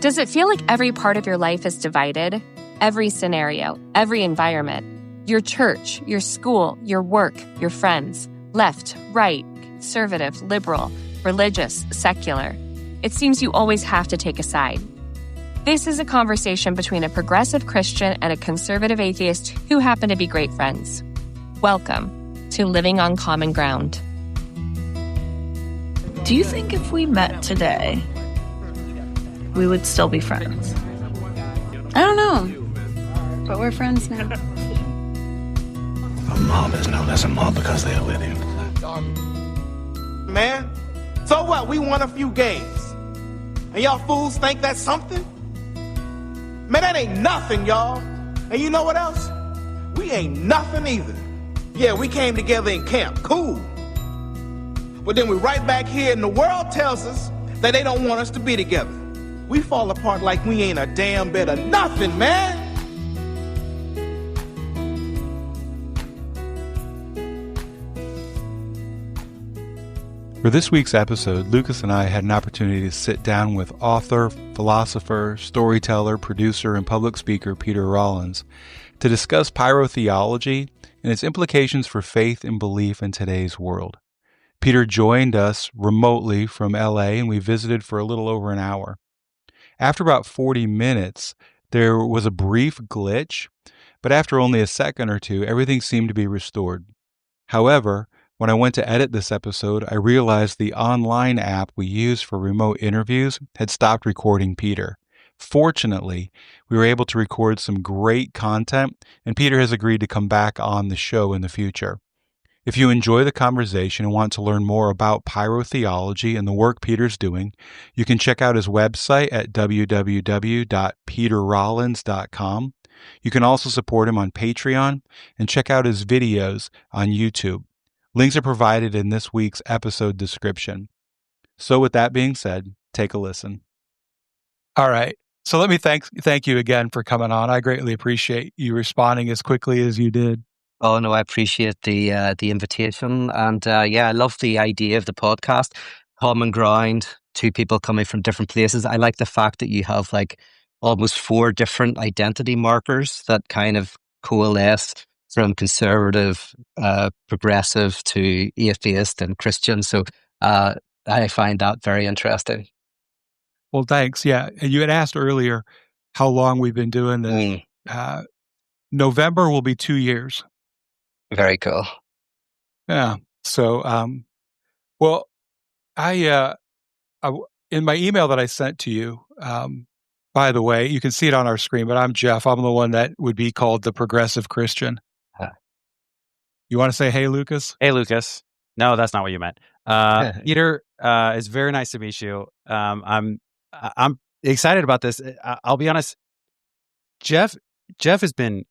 Does it feel like every part of your life is divided? Every scenario, every environment, your church, your school, your work, your friends, left, right, conservative, liberal, religious, secular. It seems you always have to take a side. This is a conversation between a progressive Christian and a conservative atheist who happen to be great friends. Welcome to Living on Common Ground. Do you think if we met today, we would still be friends? I don't know, but we're friends now. A mob is no less a mob because they are with you. Man, so what? We won a few games. And y'all fools think that's something? Man, that ain't nothing, y'all. And you know what else? We ain't nothing either. Yeah, we came together in camp. Cool. But then we right back here and the world tells us that they don't want us to be together. We fall apart like we ain't a damn bit of nothing, man. For this week's episode, Lucas and I had an opportunity to sit down with author, philosopher, storyteller, producer, and public speaker Peter Rollins to discuss pyrotheology and its implications for faith and belief in today's world. Peter joined us remotely from LA, and we visited for a little over an hour. After about 40 minutes, there was a brief glitch, but after only a second or two, everything seemed to be restored. However, when I went to edit this episode, I realized the online app we use for remote interviews had stopped recording Peter. Fortunately, we were able to record some great content, and Peter has agreed to come back on the show in the future. If you enjoy the conversation and want to learn more about pyrotheology and the work Peter's doing, you can check out his website at www.peterrollins.com. You can also support him on Patreon and check out his videos on YouTube. Links are provided in this week's episode description. So with that being said, take a listen. All right. So let me thank you again for coming on. I greatly appreciate you responding as quickly as you did. Oh, no, I appreciate the invitation. And I love the idea of the podcast. Common ground, two people coming from different places. I like the fact that you have like almost 4 different identity markers that kind of coalesce from conservative, progressive to atheist and Christian. So I find that very interesting. Well, thanks. Yeah. And you had asked earlier how long we've been doing this. November will be 2 years. Very cool. Yeah. So, I in my email that I sent to you, by the way, you can see it on our screen, but I'm Jeff. I'm the one that would be called the progressive Christian. You want to say, hey, Lucas? Hey, Lucas. No, that's not what you meant. Peter, it's very nice to meet you. I'm excited about this. I'll be honest. Jeff has been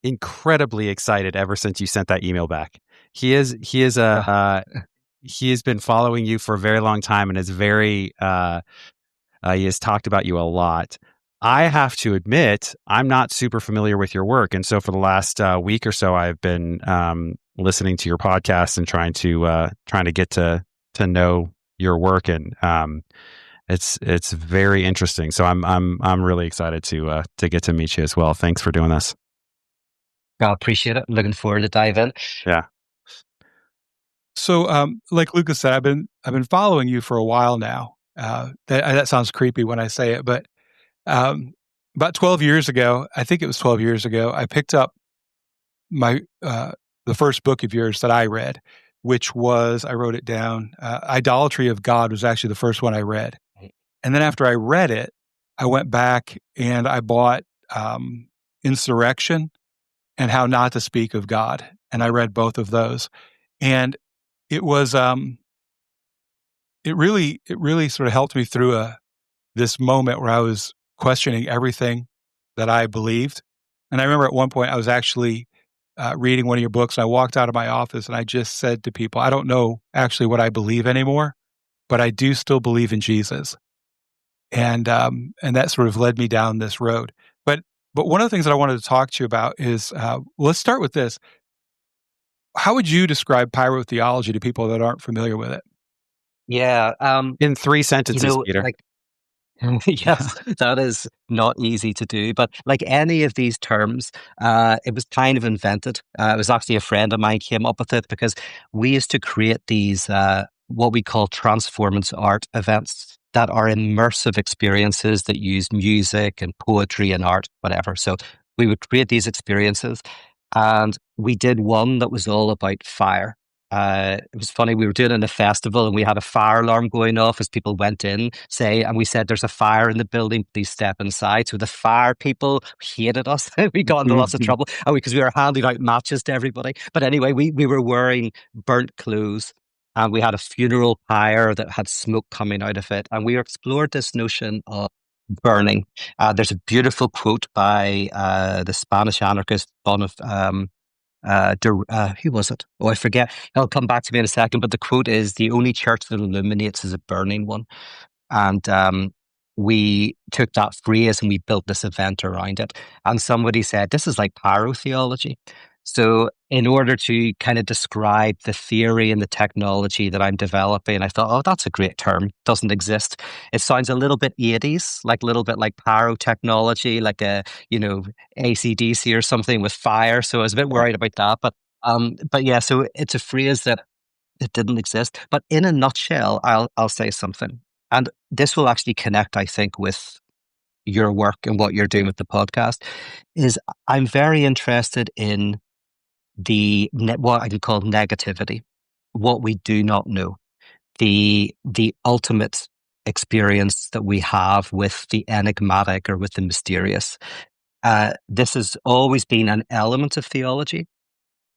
incredibly excited ever since you sent that email back. He has been following you for a very long time and is very he has talked about you a lot. I have to admit, I'm not super familiar with your work, and so for the last week or so, I've been listening to your podcast and trying to get to know your work, and it's very interesting. So I'm really excited to get to meet you as well. Thanks for doing this. I appreciate it. Looking forward to dive in. Yeah. So, like Lucas said, I've been following you for a while now. That sounds creepy when I say it, but about 12 years ago, I think it was 12 years ago, I picked up the first book of yours that I read, which was, I wrote it down, Idolatry of God was actually the first one I read. And then after I read it, I went back and I bought Insurrection and How Not to Speak of God. And I read both of those. And it was, it really sort of helped me through this moment where I was questioning everything that I believed. And I remember at one point I was actually reading one of your books, and I walked out of my office and I just said to people, I don't know actually what I believe anymore, but I do still believe in Jesus. And that sort of led me down this road. But one of the things that I wanted to talk to you about is, let's start with this. How would you describe pyrotheology to people that aren't familiar with it? Yeah. In 3 sentences, Peter. Yes, that is not easy to do. But like any of these terms, it was kind of invented. It was actually a friend of mine came up with it because we used to create these, what we call transformance art events that are immersive experiences that use music and poetry and art, whatever. So we would create these experiences. And we did one that was all about fire. It was funny. We were doing it in a festival and we had a fire alarm going off as people went in, and we said, "There's a fire in the building, please step inside." So the fire people hated us. We got into lots of trouble because we were handing out matches to everybody. But anyway, we were wearing burnt clothes and we had a funeral pyre that had smoke coming out of it. And we explored this notion of burning. There's a beautiful quote by the Spanish anarchist who was it? Oh, I forget. It'll come back to me in a second. But the quote is, "The only church that illuminates is a burning one." And we took that phrase and we built this event around it. And somebody said, "This is like pyrotheology." So in order to kind of describe the theory and the technology that I'm developing, I thought, oh, that's a great term. Doesn't exist. It sounds a little bit 80s, like a little bit like pyrotechnology, like a, AC/DC or something with fire. So I was a bit worried about that. But yeah, so it's a phrase that it didn't exist. But in a nutshell, I'll say something. And this will actually connect, I think, with your work and what you're doing with the podcast, is I'm very interested in what I could call negativity, what we do not know, the ultimate experience that we have with the enigmatic or with the mysterious. This has always been an element of theology.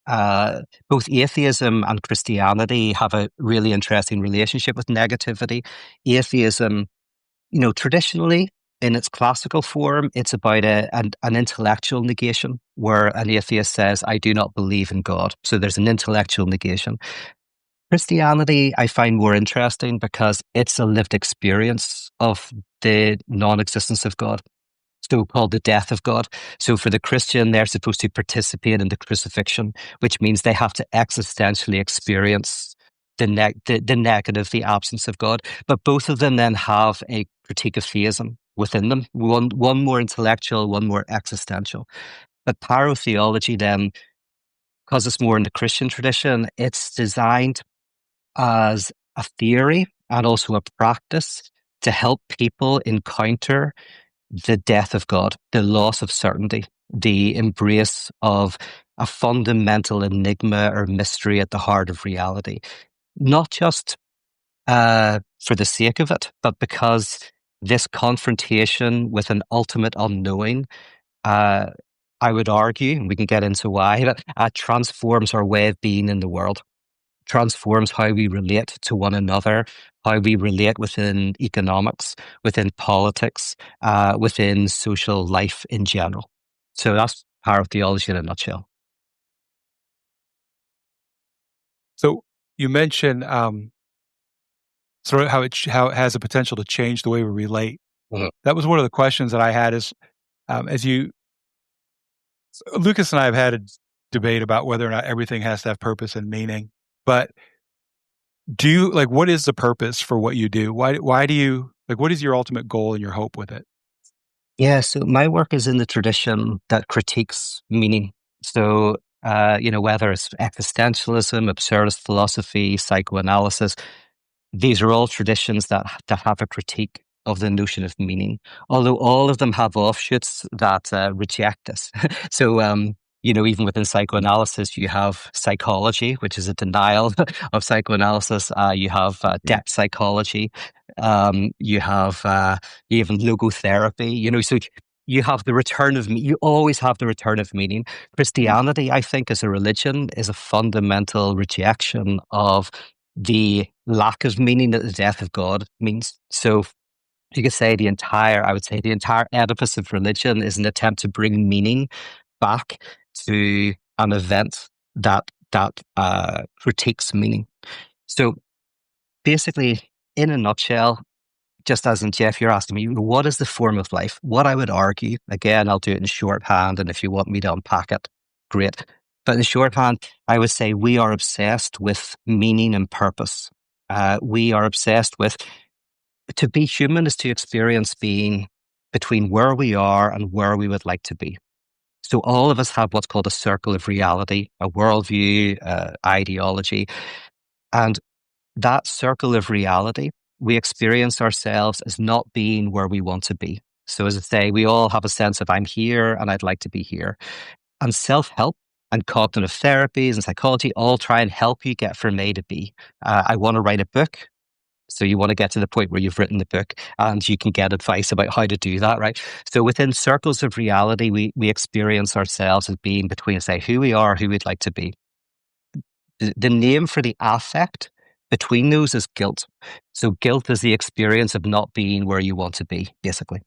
Both atheism and Christianity have a really interesting relationship with negativity. Atheism, traditionally, in its classical form, it's about an intellectual negation where an atheist says, "I do not believe in God." So there's an intellectual negation. Christianity, I find more interesting because it's a lived experience of the non-existence of God, so called the death of God. So for the Christian, they're supposed to participate in the crucifixion, which means they have to existentially experience the negative, the absence of God. But both of them then have a critique of theism within them, one more intellectual, one more existential. But pyrotheology then, because it's more in the Christian tradition, it's designed as a theory and also a practice to help people encounter the death of God, the loss of certainty, the embrace of a fundamental enigma or mystery at the heart of reality. Not just for the sake of it, but because this confrontation with an ultimate unknowing, I would argue, and we can get into why, but transforms our way of being in the world, transforms how we relate to one another, how we relate within economics, within politics, within social life in general. So that's pyrotheology in a nutshell. So you mentioned sort of how it has a potential to change the way we relate. Mhm. That was one of the questions that I had Lucas and I have had a debate about whether or not everything has to have purpose and meaning. But what is the purpose for what you do? Why do you, what is your ultimate goal and your hope with it? Yeah, so my work is in the tradition that critiques meaning. So, whether it's existentialism, absurdist philosophy, psychoanalysis, these are all traditions that have a critique of the notion of meaning, although all of them have offshoots that reject this. So, even within psychoanalysis, you have psychology, which is a denial of psychoanalysis. You have depth psychology. You have even logotherapy. So you have the return of you always have the return of meaning. Christianity, I think, as a religion, is a fundamental rejection of the lack of meaning that the death of God means. So you could say the entire edifice of religion is an attempt to bring meaning back to an event that critiques meaning. So basically, in a nutshell, just as in Jeff, you're asking me, what is the form of life? What I would argue, again, I'll do it in shorthand, and if you want me to unpack it, great. But in shorthand, I would say we are obsessed with meaning and purpose. We are obsessed with to be human is to experience being between where we are and where we would like to be. So all of us have what's called a circle of reality, a worldview, ideology. And that circle of reality, we experience ourselves as not being where we want to be. So as I say, we all have a sense of I'm here and I'd like to be here. And self-help and cognitive therapies and psychology all try and help you get from A to B. I want to write a book. So you want to get to the point where you've written the book and you can get advice about how to do that, right? So within circles of reality, we experience ourselves as being between, say, who we are, who we'd like to be. The name for the affect between those is guilt. So guilt is the experience of not being where you want to be, basically,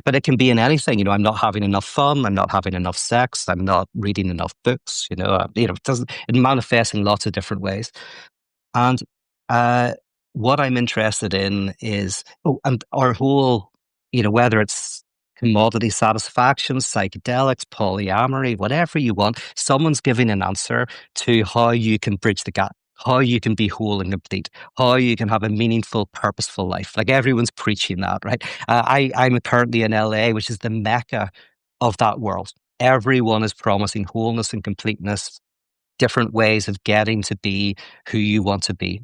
But it can be in anything, I'm not having enough fun, I'm not having enough sex, I'm not reading enough books, it manifests in lots of different ways. And what I'm interested in is, and our whole, whether it's commodity satisfaction, psychedelics, polyamory, whatever you want, someone's giving an answer to how you can bridge the gap, how you can be whole and complete, how you can have a meaningful, purposeful life. Like everyone's preaching that, right? I'm currently in LA, which is the mecca of that world. Everyone is promising wholeness and completeness, different ways of getting to be who you want to be.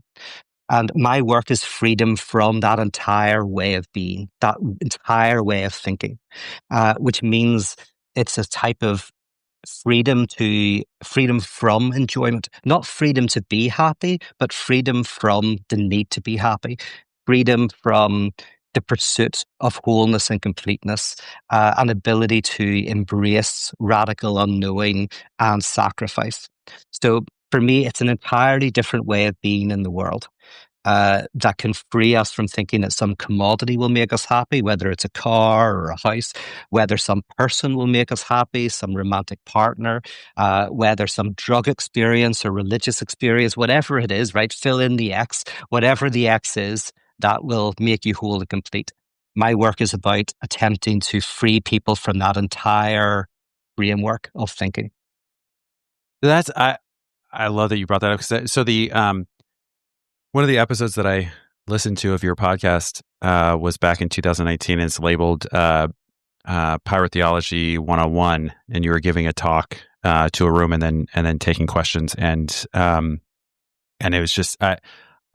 And my work is freedom from that entire way of being, that entire way of thinking, which means it's a type of freedom from enjoyment, not freedom to be happy, but freedom from the need to be happy, freedom from the pursuit of wholeness and completeness, an ability to embrace radical unknowing and sacrifice. So for me, it's an entirely different way of being in the world. That can free us from thinking that some commodity will make us happy, whether it's a car or a house, whether some person will make us happy, some romantic partner, whether some drug experience or religious experience, whatever it is, right? Fill in the X, whatever the X is, that will make you whole and complete. My work is about attempting to free people from that entire framework of thinking. I love that you brought that up. So the one of the episodes that I listened to of your podcast was back in 2019, and it's labeled Pyrotheology 101, and you were giving a talk to a room and then taking questions, and it was just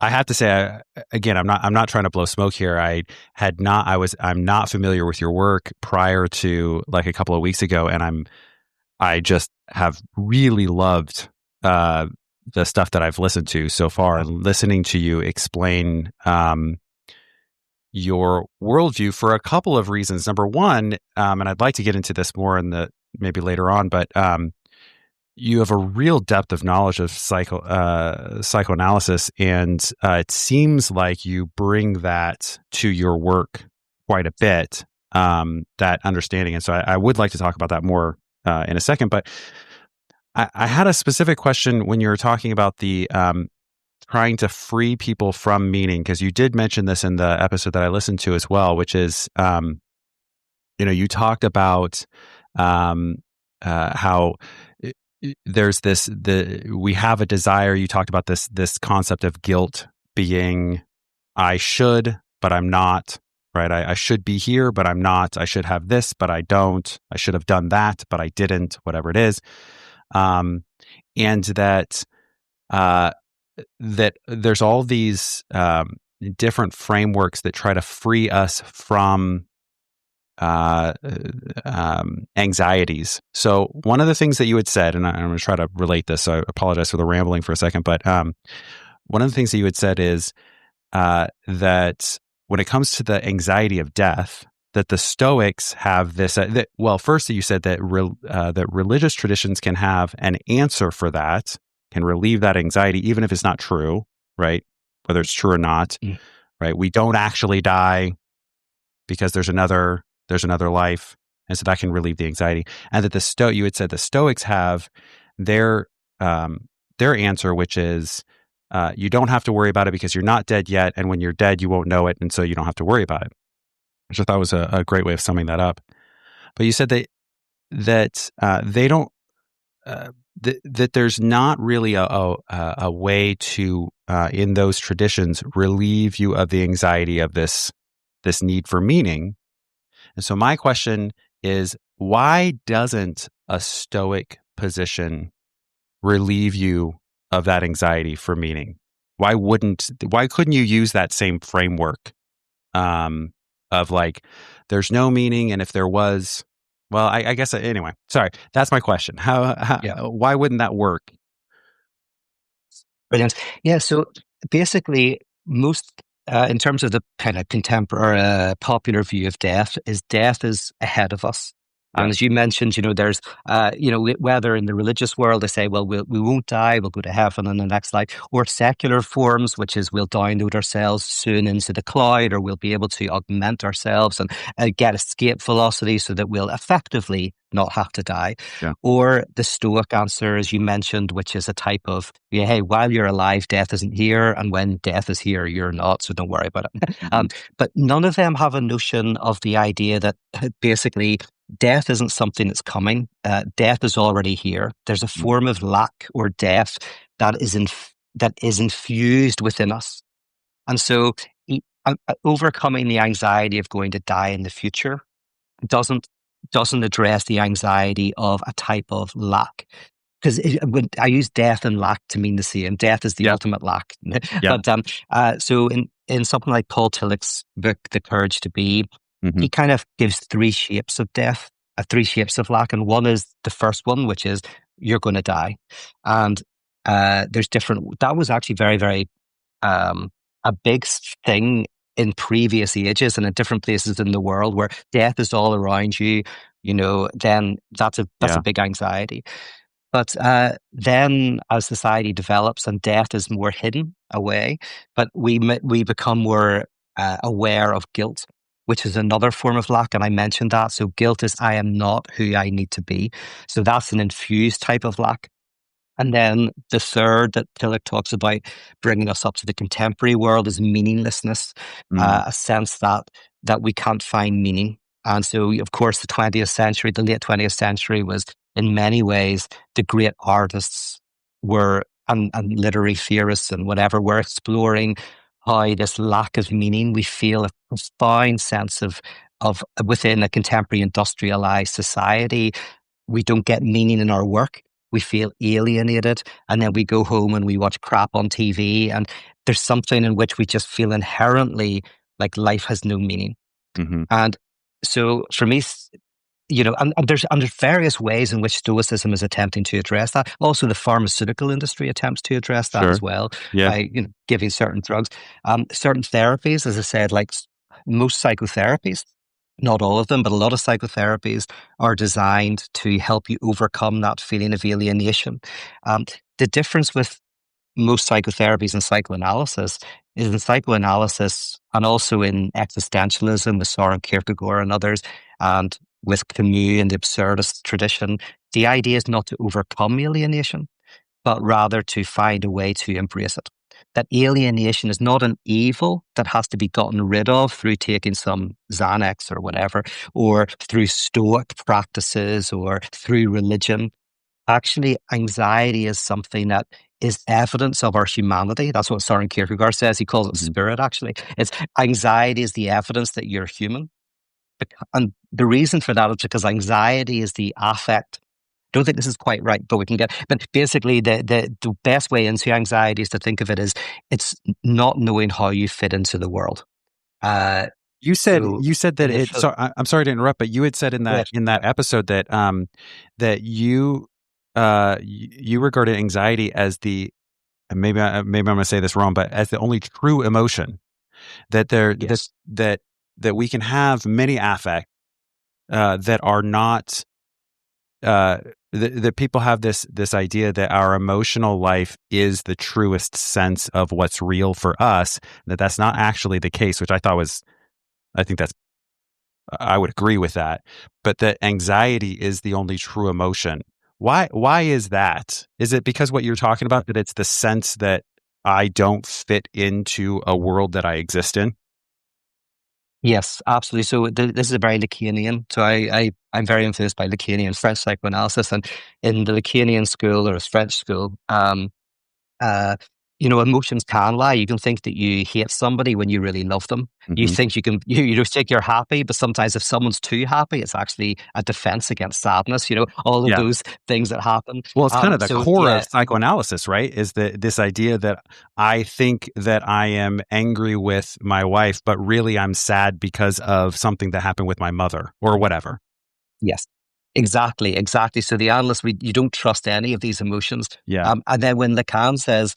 I have to say, again, I'm not trying to blow smoke here. I'm not familiar with your work prior to like a couple of weeks ago, and I just have really loved the stuff that I've listened to so far, and listening to you explain your worldview for a couple of reasons. Number one, and I'd like to get into this more maybe later on, but you have a real depth of knowledge of psychoanalysis, and it seems like you bring that to your work quite a bit, that understanding. And so I would like to talk about that more in a second, but I had a specific question when you were talking about the trying to free people from meaning, because you did mention this in the episode that I listened to as well, which is, you talked about how there's we have a desire. You talked about this concept of guilt being, I should, but I'm not. Right? I should be here, but I'm not. I should have this, but I don't. I should have done that, but I didn't. Whatever it is. And that there's all these different frameworks that try to free us from anxieties. So one of the things that you had said, and I'm going to try to relate this, so I apologize for the rambling for a second, but one of the things that you had said is that when it comes to the anxiety of death, that the Stoics have this. First, you said that that religious traditions can have an answer for that, can relieve that anxiety, even if it's not true, right? Whether it's true or not, right? We don't actually die because there's another life, and so that can relieve the anxiety. And that you had said the Stoics have their answer, which is you don't have to worry about it because you're not dead yet, and when you're dead, you won't know it, and so you don't have to worry about it. Which I thought was a great way of summing that up. But you said that they don't that there's not really a way to in those traditions relieve you of the anxiety of this this need for meaning. And so my question is, why doesn't a Stoic position relieve you of that anxiety for meaning? Why couldn't you use that same framework of like, there's no meaning, and if there was, well, I guess anyway. Sorry, that's my question. Why wouldn't that work? Brilliant. Yeah. So basically, most in terms of the kind of contemporary popular view of death is ahead of us. And as you mentioned, there's, whether in the religious world they say, well, we won't die, we'll go to heaven in the next life, or secular forms, which is we'll download ourselves soon into the cloud, or we'll be able to augment ourselves and get escape velocity so that we'll effectively not have to die. Yeah. Or the Stoic answer, as you mentioned, which is a type of, hey, while you're alive, death isn't here, and when death is here, you're not, so don't worry about it. But none of them have a notion of the idea that basically death isn't something that's coming. Death is already here. There's a form of lack or death that is infused within us. And so overcoming the anxiety of going to die in the future doesn't address the anxiety of a type of lack. Because I use death and lack to mean the same. Death is the ultimate lack. But so in something like Paul Tillich's book, The Courage to Be, he kind of gives three shapes of death, three shapes of lack. And one is the first one, which is you're going to die. And there's different, that was actually very, very a big thing in previous ages and in different places in the world where death is all around you, then that's a big anxiety. But then as society develops and death is more hidden away, but we become more aware of guilt, which is another form of lack. And I mentioned that. So guilt is I am not who I need to be. So that's an infused type of lack. And then the third that Tillich talks about, bringing us up to the contemporary world, is meaninglessness, a sense that we can't find meaning. And so, of course, the late 20th century was in many ways the great artists were, and literary theorists and whatever, were exploring how this lack of meaning, we feel a profound sense of within a contemporary industrialized society, we don't get meaning in our work. We feel alienated, and then we go home and we watch crap on TV, and there's something in which we just feel inherently like life has no meaning. And so for me, and there's various ways in which Stoicism is attempting to address that. Also, the pharmaceutical industry attempts to address that as well by giving certain drugs, certain therapies. As I said, like most psychotherapies, not all of them, but a lot of psychotherapies are designed to help you overcome that feeling of alienation. The difference with most psychotherapies and psychoanalysis is in psychoanalysis and also in existentialism with Søren Kierkegaard and others, and with Camus and the absurdist tradition, the idea is not to overcome alienation, but rather to find a way to embrace it. That alienation is not an evil that has to be gotten rid of through taking some Xanax or whatever, or through Stoic practices or through religion. Actually, anxiety is something that is evidence of our humanity. That's what Søren Kierkegaard says. He calls it spirit, actually. It's anxiety is the evidence that you're human. And the reason for that is because anxiety is the affect. I don't think this is quite right, but we can get. But basically, the best way into anxiety is to think of it as it's not knowing how you fit into the world. You said that it. So I'm sorry to interrupt, but you had said in that episode that that you regarded anxiety as the, and maybe I'm going to say this wrong, but as the only true emotion. That that we can have many affect that are not. That people have this idea that our emotional life is the truest sense of what's real for us, that's not actually the case, which I would agree with that, but that anxiety is the only true emotion. Why is that? Is it because what you're talking about, that it's the sense that I don't fit into a world that I exist in? Yes, absolutely. So this is a very Lacanian. So I'm very influenced by Lacanian French psychoanalysis, and in the Lacanian school or French school, Emotions can lie. You can think that you hate somebody when you really love them. You think you think you're happy, but sometimes if someone's too happy, it's actually a defense against sadness, all of Yeah. those things that happen. Well, it's kind of the So, core yeah, of psychoanalysis, right? Is this idea that I think that I am angry with my wife, but really I'm sad because of something that happened with my mother or whatever. yes, exactly. So the analyst, you don't trust any of these emotions. Yeah. And then when Lacan says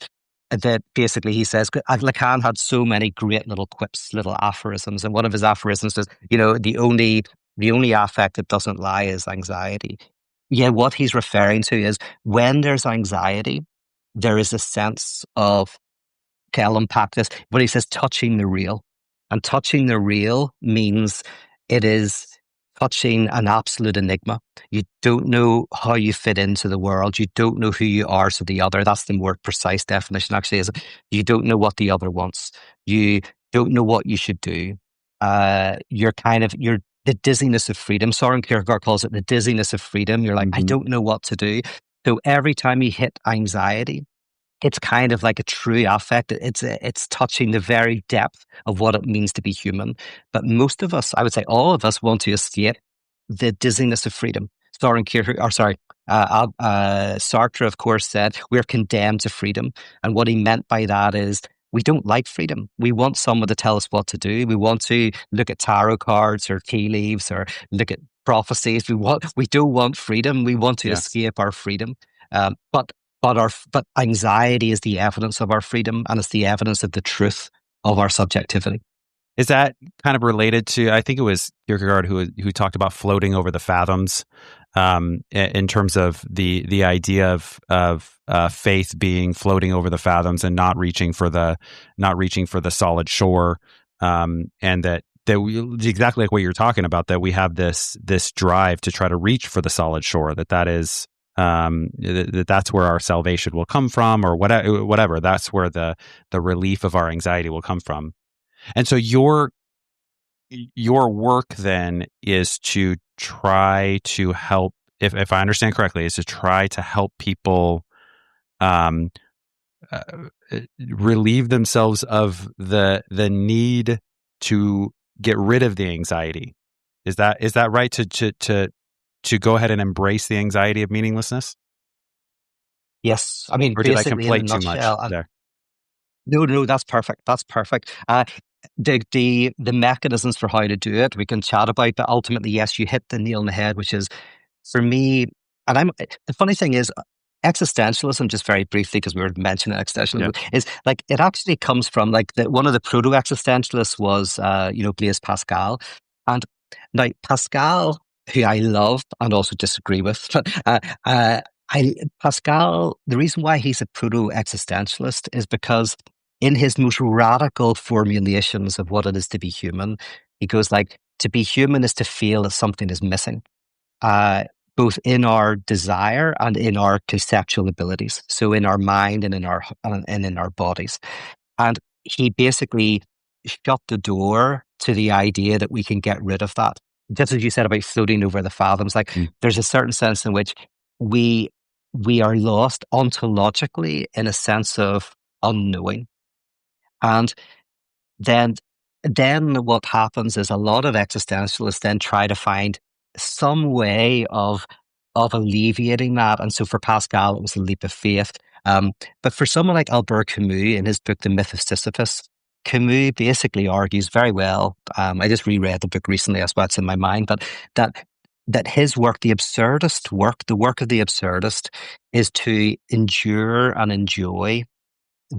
that, basically he says, Lacan had so many great little quips, little aphorisms, and one of his aphorisms is, the only affect that doesn't lie is anxiety. Yeah, what he's referring to is when there's anxiety, there is a sense of, okay, I'll unpack this, but he says touching the real. And touching the real means it is touching an absolute enigma. You don't know how you fit into the world. You don't know who you are to the other. That's the more precise definition, actually, is you don't know what the other wants. You don't know what you should do. You're the dizziness of freedom. Soren Kierkegaard calls it the dizziness of freedom. You're like, I don't know what to do. So every time you hit anxiety, it's kind of like a true affect. It's touching the very depth of what it means to be human. But most of us, I would say all of us, want to escape the dizziness of freedom. Sartre, of course, said we're condemned to freedom. And what he meant by that is we don't like freedom. We want someone to tell us what to do. We want to look at tarot cards or tea leaves or look at prophecies. We don't want freedom. We want to escape our freedom. But anxiety is the evidence of our freedom, and it's the evidence of the truth of our subjectivity. Is that kind of related to, I think it was Kierkegaard who talked about floating over the fathoms, in terms of the idea of faith being floating over the fathoms and not reaching for the solid shore, and that we, exactly like what you're talking about, that we have this drive to try to reach for the solid shore, that is. That's where our salvation will come from, or whatever. That's where the relief of our anxiety will come from. And so your work then is to try to help, if I understand correctly, is to try to help people relieve themselves of the need to get rid of the anxiety. Is that right? To go ahead and embrace the anxiety of meaninglessness? Yes. I mean, Or did I basically, in a conflate too much nutshell, there? no, that's perfect. The mechanisms for how to do it, we can chat about, but ultimately, yes, you hit the nail on the head, which is, for me, the funny thing is, existentialism, just very briefly, because we were mentioning existentialism, is like, it actually comes from, like, one of the proto-existentialists was, Blaise Pascal. And now, Pascal, who I love and also disagree with, Pascal, the reason why he's a proto-existentialist is because in his most radical formulations of what it is to be human, he goes like, to be human is to feel that something is missing, both in our desire and in our conceptual abilities. So in our mind and in our bodies. And he basically shut the door to the idea that we can get rid of that. Just as you said about floating over the fathoms, like there's a certain sense in which we are lost ontologically in a sense of unknowing. And then what happens is a lot of existentialists then try to find some way of alleviating that. And so for Pascal, it was a leap of faith. But for someone like Albert Camus, in his book, The Myth of Sisyphus, Camus basically argues very well. I just reread the book recently, that's why it's in my mind, but that his work, the work of the absurdist, is to endure and enjoy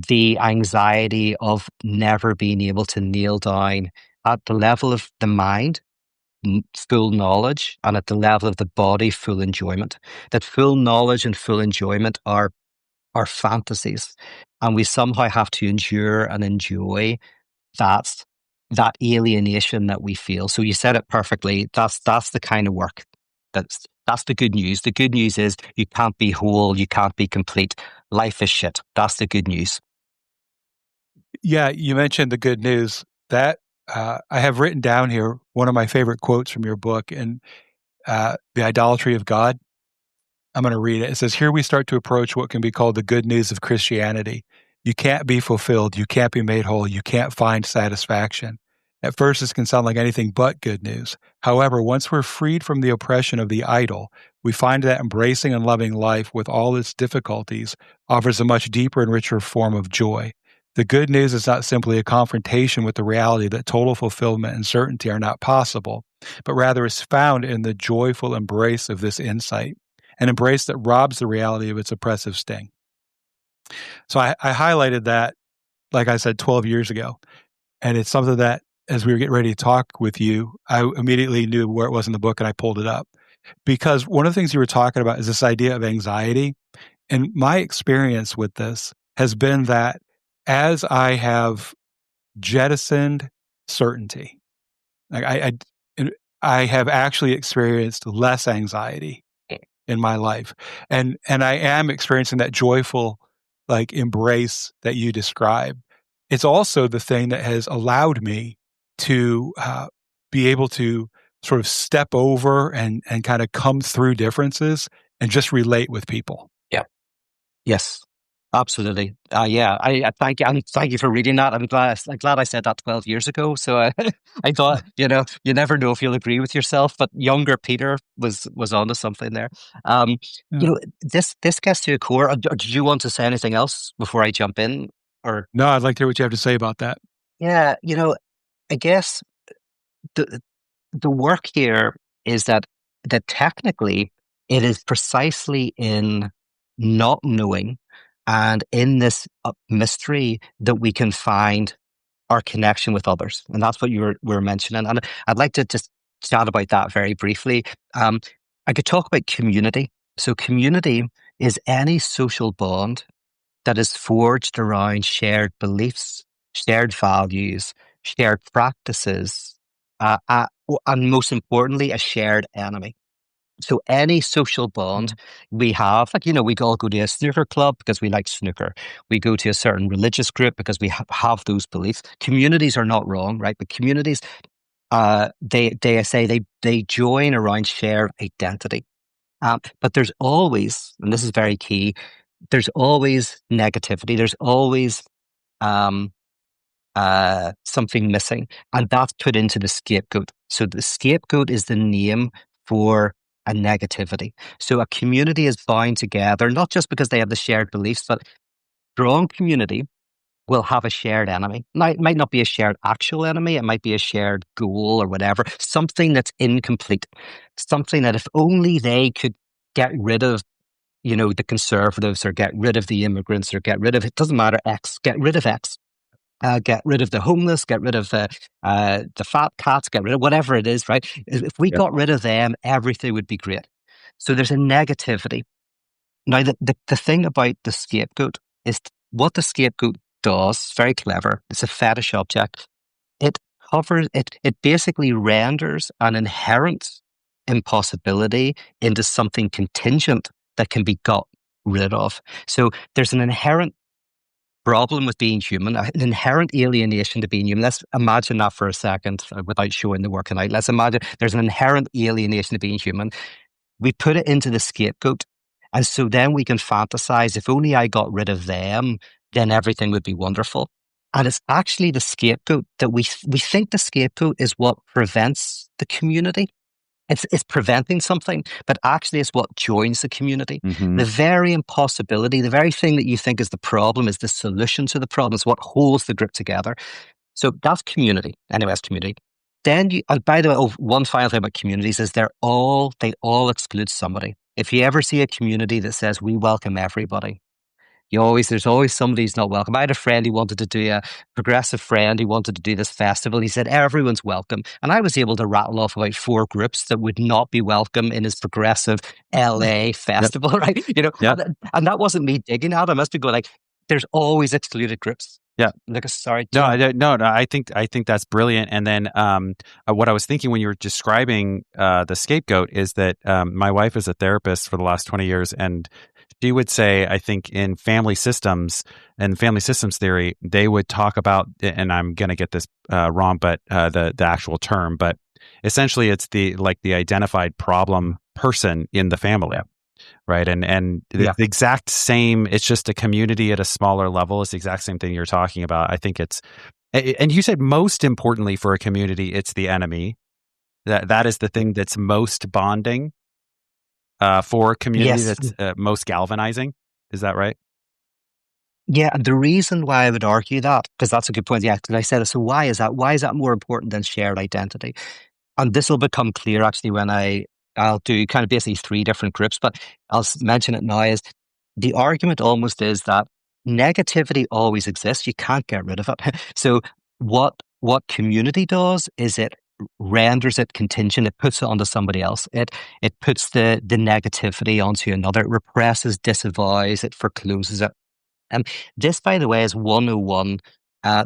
the anxiety of never being able to nail down at the level of the mind full knowledge, and at the level of the body full enjoyment. That full knowledge and full enjoyment are fantasies, and we somehow have to endure and enjoy that alienation that we feel. So you said it perfectly. That's the kind of work. That's the good news. The good news is you can't be whole, you can't be complete. Life is shit. That's the good news. Yeah, you mentioned the good news. That I have written down here one of my favorite quotes from your book, and The Idolatry of God. I'm going to read it. It says, "Here we start to approach what can be called the good news of Christianity. You can't be fulfilled. You can't be made whole. You can't find satisfaction. At first, this can sound like anything but good news. However, once we're freed from the oppression of the idol, we find that embracing and loving life with all its difficulties offers a much deeper and richer form of joy. The good news is not simply a confrontation with the reality that total fulfillment and certainty are not possible, but rather is found in the joyful embrace of this insight, an embrace that robs the reality of its oppressive sting. So I highlighted that, like I said, 12 years ago. And it's something that, as we were getting ready to talk with you, I immediately knew where it was in the book and I pulled it up. Because one of the things you were talking about is this idea of anxiety. And my experience with this has been that as I have jettisoned certainty, like I have actually experienced less anxiety in my life. And I am experiencing that joyful like embrace that you describe. It's also the thing that has allowed me to be able to sort of step over and kind of come through differences and just relate with people. Yeah. Yes. Absolutely. I thank you. And thank you for reading that. I'm glad I said that 12 years ago. So I thought, you never know if you'll agree with yourself, but younger Peter was onto something there. This gets to a core. Did you want to say anything else before I jump in? Or no, I'd like to hear what you have to say about that. Yeah, I guess the work here is that technically it is precisely in not knowing and in this mystery that we can find our connection with others. And that's what you were mentioning. And I'd like to just chat about that very briefly. I could talk about community. So community is any social bond that is forged around shared beliefs, shared values, shared practices, and most importantly, a shared enemy. So any social bond we have, like, we all go to a snooker club because we like snooker. We go to a certain religious group because we have those beliefs. Communities are not wrong, right? But communities, they join around shared identity. But there's always, and this is very key, there's always negativity. There's always something missing, and that's put into the scapegoat. So the scapegoat is the name for a negativity. So a community is bound together, not just because they have the shared beliefs, but strong community will have a shared enemy. Now, it might not be a shared actual enemy. It might be a shared goal or whatever, something that's incomplete, something that if only they could get rid of, the conservatives, or get rid of the immigrants, or get rid of, it doesn't matter, X, get rid of X. Get rid of the homeless, get rid of the fat cats, get rid of whatever it is, right? If we got rid of them, everything would be great. So there's a negativity. Now, the thing about the scapegoat is what the scapegoat does, very clever. It's a fetish object. It basically renders an inherent impossibility into something contingent that can be got rid of. So there's an inherent problem with being human, an inherent alienation to being human. Let's imagine that for a second without showing the working out. Let's imagine there's an inherent alienation to being human. We put it into the scapegoat. And so then we can fantasize, if only I got rid of them, then everything would be wonderful. And it's actually the scapegoat that we think the scapegoat is what prevents the community. It's preventing something, but actually it's what joins the community. Mm-hmm. The very impossibility, the very thing that you think is the problem is the solution to the problem. It's what holds the group together. So that's community. Anyway, that's community. Then and by the way, one final thing about communities is they all exclude somebody. If you ever see a community that says we welcome everybody, there's always somebody who's not welcome. I had a friend who wanted to do a progressive friend. He wanted to do this festival. He said, everyone's welcome. And I was able to rattle off about 4 groups that would not be welcome in his progressive LA festival, right? And that wasn't me digging at him. I must be going like, there's always excluded groups. Yeah. Lucas, sorry. No, I think that's brilliant. And then what I was thinking when you were describing the scapegoat is that my wife is a therapist for the last 20 years, and she would say, I think in family systems and family systems theory, they would talk about, and I'm going to get this wrong, but the actual term, but essentially it's the identified problem person in the family. right? And Yeah. the exact same. It's just a community at a smaller level. It's the exact same thing you're talking about. I think it's, and you said most importantly for a community, it's the enemy. That is the thing that's most bonding for a community. Yes. That's most galvanizing. Is that right? Yeah, and the reason why I would argue that, because that's a good point. Yeah, because I said, so why is that? Why is that more important than shared identity? And this will become clear actually when I'll do kind of basically three different groups, but I'll mention it now. Is the argument almost is that negativity always exists. You can't get rid of it. So what community does is it renders it contingent. It puts it onto somebody else. It puts the negativity onto another. It represses, disavows, it forecloses it. This, by the way, is 101.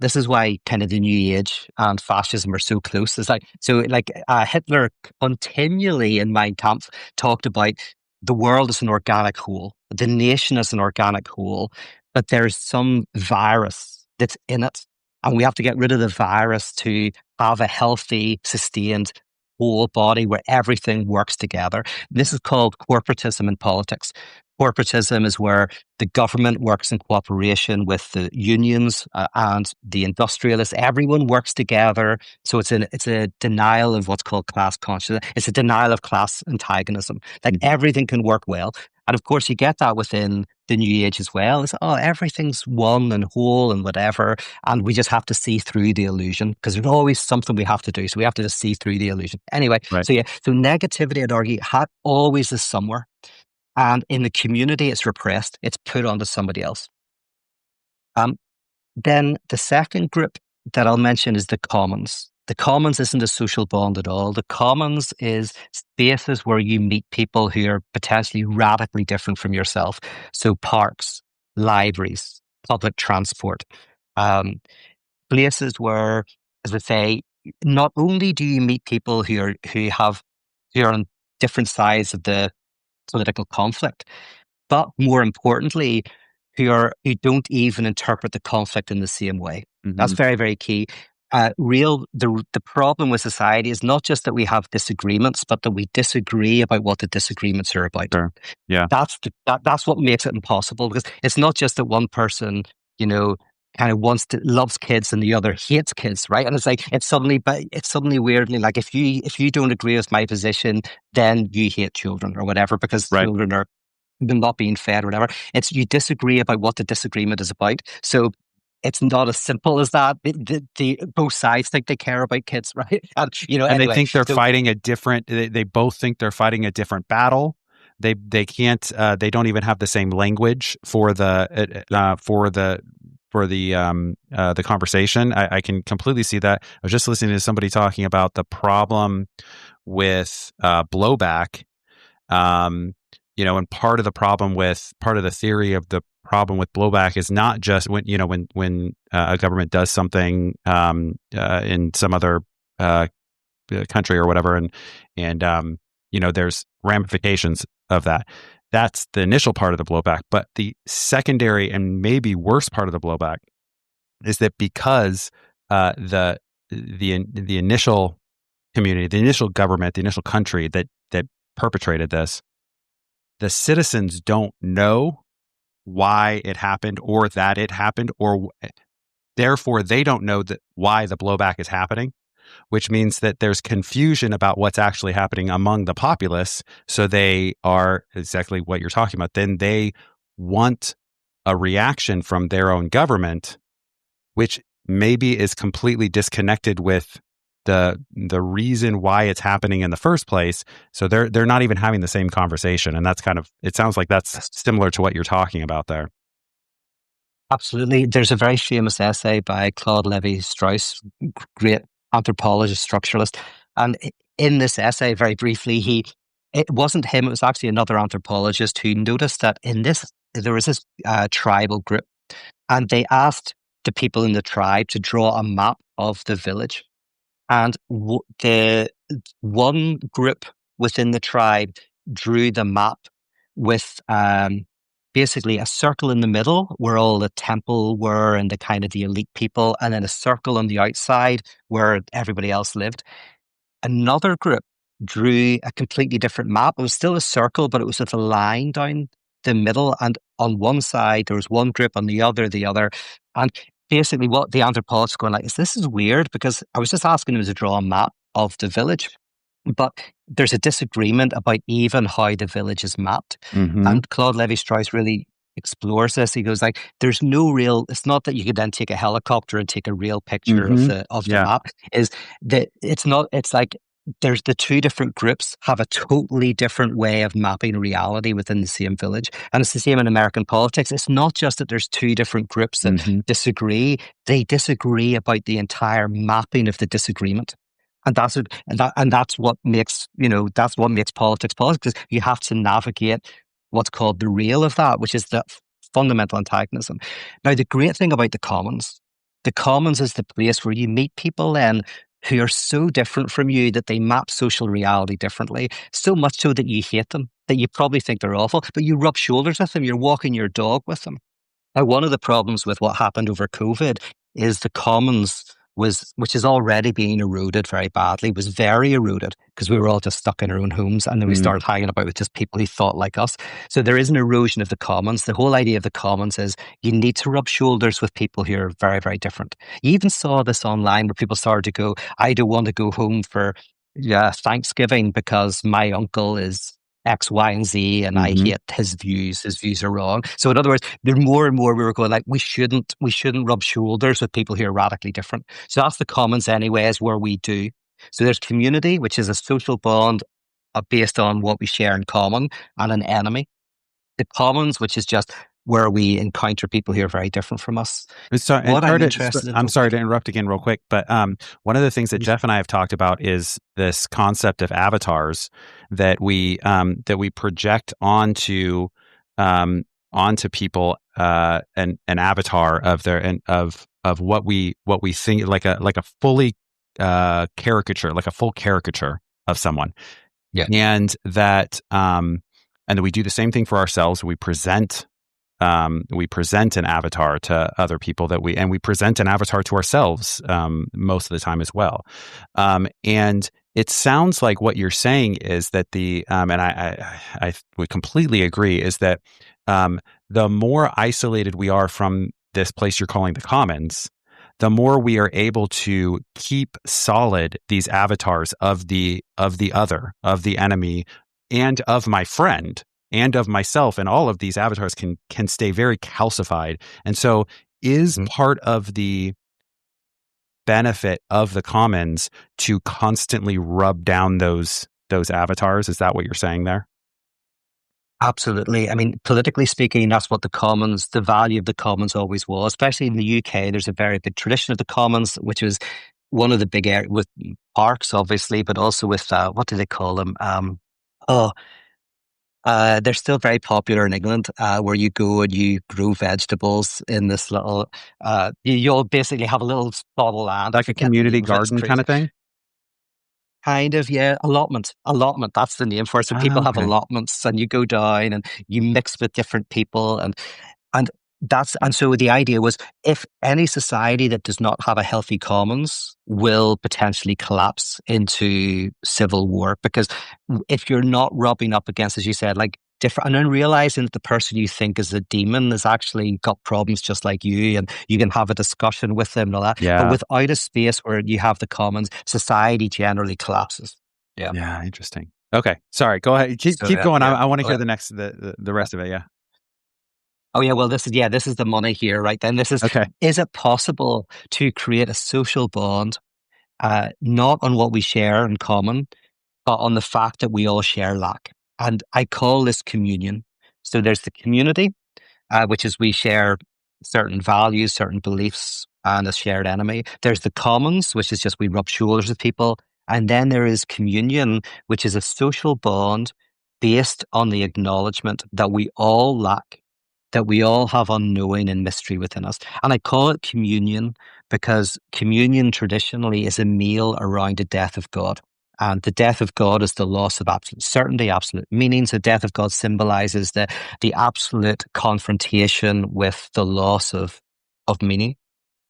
This is why kind of the New Age and fascism are so close. It's like Hitler continually in Mein Kampf talked about the world as an organic whole, the nation as an organic whole, but there's some virus that's in it. And we have to get rid of the virus to have a healthy, sustained whole body where everything works together. This is called corporatism in politics. Corporatism is where the government works in cooperation with the unions and the industrialists. Everyone works together. So it's a denial of what's called class consciousness. It's a denial of class antagonism. Like everything can work well. And of course, you get that within the New Age as well. It's, everything's one and whole and whatever. And we just have to see through the illusion because there's always something we have to do. So we have to just see through the illusion. Anyway, Right. so negativity, I'd argue, always is somewhere. And in the community, it's repressed. It's put onto somebody else. Then the second group that I'll mention is the commons. The commons isn't a social bond at all. The commons is spaces where you meet people who are potentially radically different from yourself. So parks, libraries, public transport, places where, as I say, not only do you meet people who are on different sides of the political conflict, but more importantly, who don't even interpret the conflict in the same way. Mm-hmm. That's very, very key. The problem with society is not just that we have disagreements, but that we disagree about what the disagreements are about. Sure. Yeah. That's what makes it impossible, because it's not just that one person, kind of loves kids and the other hates kids, right? And it's like it's suddenly weirdly like if you don't agree with my position, then you hate children or whatever because Right. children are not being fed or whatever. It's you disagree about what the disagreement is about. So it's not as simple as that. Both sides think they care about kids, right? And They think they're fighting a different. They both think they're fighting a different battle. They can't. They don't even have the same language for the conversation. I can completely see that. I was just listening to somebody talking about the problem with blowback. And part of the theory of the problem with blowback is not just when a government does something in some other country or whatever, and there's ramifications of that. That's the initial part of the blowback. But the secondary and maybe worse part of the blowback is that because the initial community, the initial government, the initial country that perpetrated this, the citizens don't know why it happened or that it happened, or therefore they don't know why the blowback is happening, which means that there's confusion about what's actually happening among the populace. So they are exactly what you're talking about. Then they want a reaction from their own government, which maybe is completely disconnected with the reason why it's happening in the first place. So they're not even having the same conversation. And that's it sounds like that's similar to what you're talking about there. Absolutely. There's a very famous essay by Claude Lévi-Strauss, great anthropologist, structuralist. And in this essay, very briefly, it wasn't him, it was actually another anthropologist who noticed that there was this tribal group, and they asked the people in the tribe to draw a map of the village. And the one group within the tribe drew the map with basically a circle in the middle where all the temple were and the kind of the elite people, and then a circle on the outside where everybody else lived. Another group drew a completely different map. It was still a circle, but it was with a line down the middle. And on one side, there was one group, on the other, the other. And basically what the anthropologist going like is, this is weird, because I was just asking him to draw a map of the village, but there's a disagreement about even how the village is mapped. Mm-hmm. And Claude Lévi-Strauss really explores this. He goes like, there's no real, it's not that you could then take a helicopter and take a real picture of the map, is that it's not, it's like there's the two different groups have a totally different way of mapping reality within the same village. And it's the same in American politics. It's not just that there's two different groups that disagree, they disagree about the entire mapping of the disagreement. And that's what, that's what makes, that's what makes politics politics. You have to navigate what's called the real of that, which is the fundamental antagonism. Now, the great thing about the commons is the place where you meet people then who are so different from you that they map social reality differently, so much so that you hate them, that you probably think they're awful, but you rub shoulders with them, you're walking your dog with them. Now, one of the problems with what happened over COVID is the commons which is already being eroded very badly, was very eroded because we were all just stuck in our own homes, and then we started hanging about with just people who thought like us. So there is an erosion of the commons. The whole idea of the commons is you need to rub shoulders with people who are very, very different. You even saw this online where people started to go, I don't want to go home for Thanksgiving because my uncle is X, Y, and Z, and I hate his views. His views are wrong. So in other words, the more and more we were going like, we shouldn't rub shoulders with people who are radically different. So that's the commons anyway, is where we do. So there's community, which is a social bond based on what we share in common, and an enemy. The commons, which is just where we encounter people who are very different from us. I'm sorry to interrupt again real quick, but one of the things that Jeff and I have talked about is this concept of avatars that we project onto people, an avatar of their and of what we think, like a fully caricature, like a full caricature of someone. Yeah. And that and we do the same thing for ourselves. We present an avatar to other people and we present an avatar to ourselves most of the time as well. And it sounds like what you're saying is that and I would completely agree, is that the more isolated we are from this place you're calling the commons, the more we are able to keep solid these avatars of the other, of the enemy, and of my friend, and of myself, and all of these avatars can stay very calcified. And so is part of the benefit of the commons to constantly rub down those avatars? Is that what you're saying there? Absolutely. I mean, politically speaking, that's what the value of the commons always was. Especially in the UK, there's a very big tradition of the commons, which was one of the big areas with parks, obviously, but also with, what do they call them? They're still very popular in England, where you go and you grow vegetables in this little, you'll basically have a little plot of land. Like a community garden kind of thing? Kind of, yeah. Allotment. That's the name for it. So people have allotments, and you go down and you mix with different people, and so the idea was, if any society that does not have a healthy commons will potentially collapse into civil war, because if you're not rubbing up against, as you said, like different, and then realizing that the person you think is a demon has actually got problems just like you, and you can have a discussion with them and all that. Yeah. But without a space where you have the commons, society generally collapses. Yeah. Yeah. Interesting. Okay. Sorry. Go ahead. Keep going. Yeah. I want to hear the rest of it. Yeah. Oh yeah, well this is the money here, right? Then this is, is it possible to create a social bond, not on what we share in common, but on the fact that we all share lack? And I call this communion. So there's the community, which is we share certain values, certain beliefs, and a shared enemy. There's the commons, which is just we rub shoulders with people. And then there is communion, which is a social bond based on the acknowledgement that we all lack, that we all have unknowing and mystery within us. And I call it communion because communion traditionally is a meal around the death of God. And the death of God is the loss of absolute certainty, absolute meaning. So the death of God symbolizes the absolute confrontation with the loss of meaning.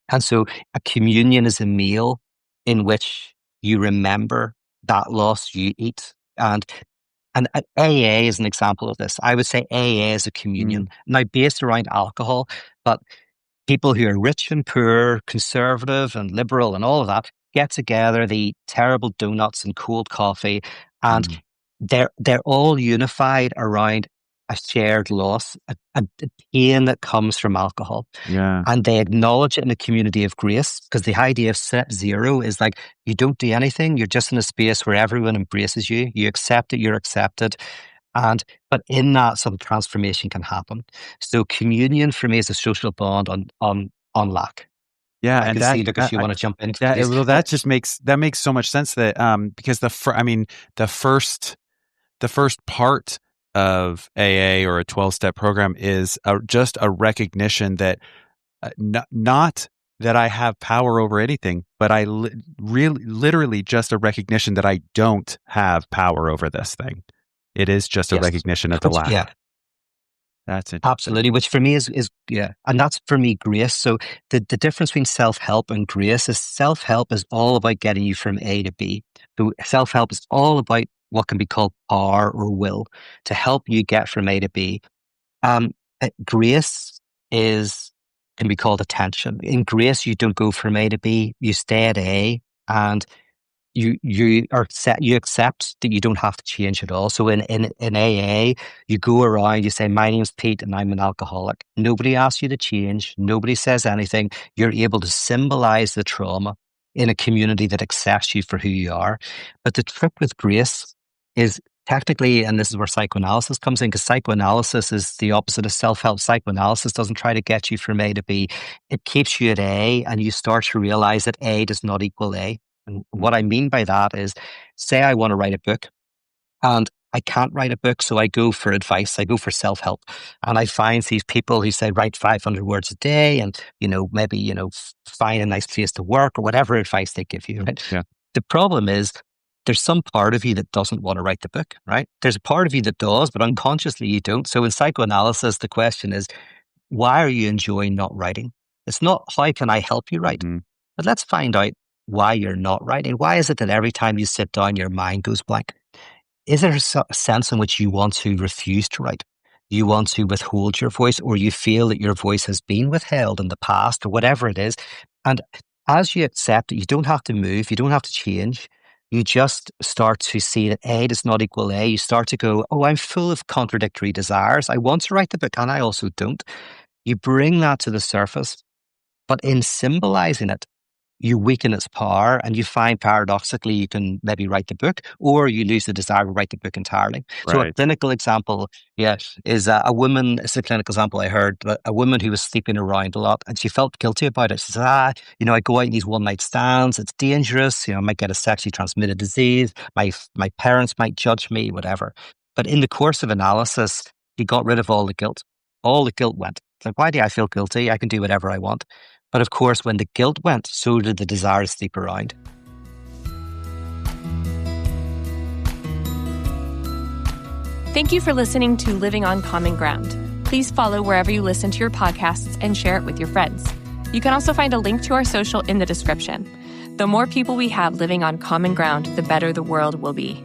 And so a communion is a meal in which you remember that loss you eat. And AA is an example of this. I would say AA is a communion, now based around alcohol, but people who are rich and poor, conservative and liberal and all of that get together, they eat terrible donuts and cold coffee, and they're all unified around a shared loss, a pain that comes from alcohol. Yeah. And they acknowledge it in a community of grace, because the idea of step zero is like, you don't do anything, you're just in a space where everyone embraces you, you accept it, you're accepted. But in that, some transformation can happen. So communion for me is a social bond on lack. Yeah, I and can see, look, if you want to jump in. that makes so much sense, that because the first part of AA or a 12-step program is just a recognition that not that I have power over anything, but I literally just a recognition that I don't have power over this thing. It is just a recognition of the lack. Yeah. That's it. Absolutely, which for me is and that's for me grace. So the difference between self-help and grace is self-help is all about getting you from A to B. So self-help is all about what can be called power or will to help you get from A to B. Grace can be called attention. In grace, you don't go from A to B, you stay at A, and you accept that you don't have to change at all. So in AA, you go around, you say, my name's Pete and I'm an alcoholic. Nobody asks you to change. Nobody says anything. You're able to symbolize the trauma in a community that accepts you for who you are. But the trick with grace is technically, and this is where psychoanalysis comes in, because psychoanalysis is the opposite of self-help. Psychoanalysis doesn't try to get you from A to B. It keeps you at A, and you start to realize that A does not equal A. And what I mean by that is, say I want to write a book and I can't write a book, so I go for advice. I go for self-help, and I find these people who say write 500 words a day, and maybe find a nice place to work, or whatever advice they give you. Right? Yeah. The problem is there's some part of you that doesn't want to write the book. Right? There's a part of you that does, but unconsciously you don't. So in psychoanalysis, the question is, why are you enjoying not writing? It's not how can I help you write, but let's find out why you're not writing. Why is it that every time you sit down, your mind goes blank? Is there a sense in which you want to refuse to write? You want to withhold your voice, or you feel that your voice has been withheld in the past, or whatever it is. And as you accept it, you don't have to move, you don't have to change. You just start to see that A does not equal A. You start to go, oh, I'm full of contradictory desires. I want to write the book and I also don't. You bring that to the surface, but in symbolizing it, you weaken its power, and you find paradoxically you can maybe write the book, or you lose the desire to write the book entirely. Right. So a clinical example, is a woman. It's a clinical example I heard. A woman who was sleeping around a lot, and she felt guilty about it. She said, I go out in these one-night stands. It's dangerous. I might get a sexually transmitted disease. My parents might judge me, whatever. But in the course of analysis, she got rid of all the guilt. All the guilt went. Like, why do I feel guilty? I can do whatever I want. But of course, when the guilt went, so did the desire to sleep around. Thank you for listening to Living on Common Ground. Please follow wherever you listen to your podcasts and share it with your friends. You can also find a link to our social in the description. The more people we have living on common ground, the better the world will be.